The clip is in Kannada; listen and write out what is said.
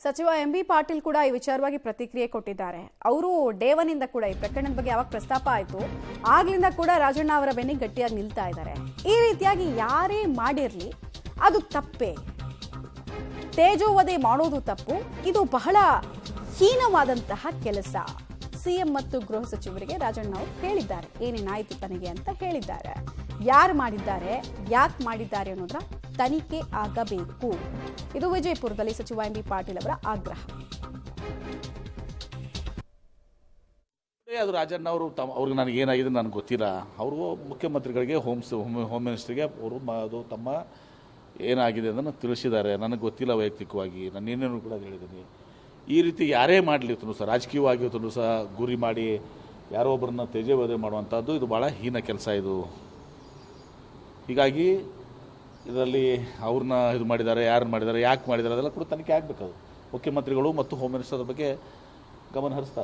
ಸಚಿವ ಎಂ.ಬಿ. ಪಾಟೀಲ್ ಕೂಡ ಈ ವಿಚಾರವಾಗಿ ಪ್ರತಿಕ್ರಿಯೆ ಕೊಟ್ಟಿದ್ದಾರೆ. ಅವರು ಡೇವನಿಂದ ಕೂಡ ಈ ಪ್ರಕರಣದ ಬಗ್ಗೆ ಯಾವಾಗ ಪ್ರಸ್ತಾಪ ಆಯಿತು ಆಗ್ಲಿಂದ ಕೂಡ ರಾಜಣ್ಣ ಅವರ ಬೆನ್ನಿಗೆ ಗಟ್ಟಿಯಾಗಿ ನಿಲ್ತಾ ಇದ್ದಾರೆ. ಈ ರೀತಿಯಾಗಿ ಯಾರೇ ಮಾಡಿರಲಿ ಅದು ತಪ್ಪೇ. ತೇಜೋವಧೆ ಮಾಡೋದು ತಪ್ಪು. ಇದು ಬಹಳ ಹೀನವಾದಂತಹ ಕೆಲಸ. ಸಿಎಂ ಮತ್ತು ಗೃಹ ಸಚಿವರಿಗೆ ರಾಜಣ್ಣ ಅವರು ಹೇಳಿದ್ದಾರೆ ಏನೇನಾಯಿತು ತನಗೆ ಅಂತ ಹೇಳಿದ್ದಾರೆ. ಯಾರು ಮಾಡಿದ್ದಾರೆ, ಯಾಕೆ ಮಾಡಿದ್ದಾರೆ ಅನ್ನೋದರ ತನಿಖೆ ಆಗಬೇಕು. ಇದು ವಿಜಯಪುರದಲ್ಲಿ ಸಚಿವ ಎಂ.ಬಿ. ಪಾಟೀಲ್ ಅವರ ಆಗ್ರಹ. ಅದು ರಾಜಣ್ಣ ಅವರು ಅವ್ರಿಗೆ ನನಗೆ ಏನಾಗಿದೆ ನನಗೆ ಗೊತ್ತಿಲ್ಲ. ಅವರು ಮುಖ್ಯಮಂತ್ರಿಗಳಿಗೆ ಹೋಮ್ ಮಿನಿಸ್ಟ್ರಿಗೆ ಅವರು ಅದು ತಮ್ಮ ಏನಾಗಿದೆ ಅದನ್ನು ತಿಳಿಸಿದ್ದಾರೆ. ನನಗೆ ಗೊತ್ತಿಲ್ಲ ವೈಯಕ್ತಿಕವಾಗಿ. ನಾನು ಏನೇನು ಕೂಡ ಹೇಳಿದ್ದೀನಿ. ಈ ರೀತಿ ಯಾರೇ ಮಾಡಲಿತ್ತು ಸಹ ರಾಜಕೀಯವಾಗಿತ್ತು ಸಹ ಗುರಿ ಮಾಡಿ ಯಾರೋ ಒಬ್ಬರನ್ನ ತೇಜೋವಧೆ ಮಾಡುವಂಥದ್ದು ಇದು ಭಾಳ ಹೀನ ಕೆಲಸ. ಇದು ಹೀಗಾಗಿ ಇದರಲ್ಲಿ ಅವ್ರನ್ನ ಇದು ಮಾಡಿದ್ದಾರೆ, ಯಾರು ಮಾಡಿದ್ದಾರೆ, ಯಾಕೆ ಮಾಡಿದ್ದಾರೆ ಅದೆಲ್ಲ ಕೂಡ ತನಿಖೆ ಆಗಬೇಕು. ಅದು ಮುಖ್ಯಮಂತ್ರಿಗಳು ಮತ್ತು ಹೋಮ್ ಮಿನಿಸ್ಟರ್ ಬಗ್ಗೆ ಗಮನ ಹರಿಸ್ತಾರೆ.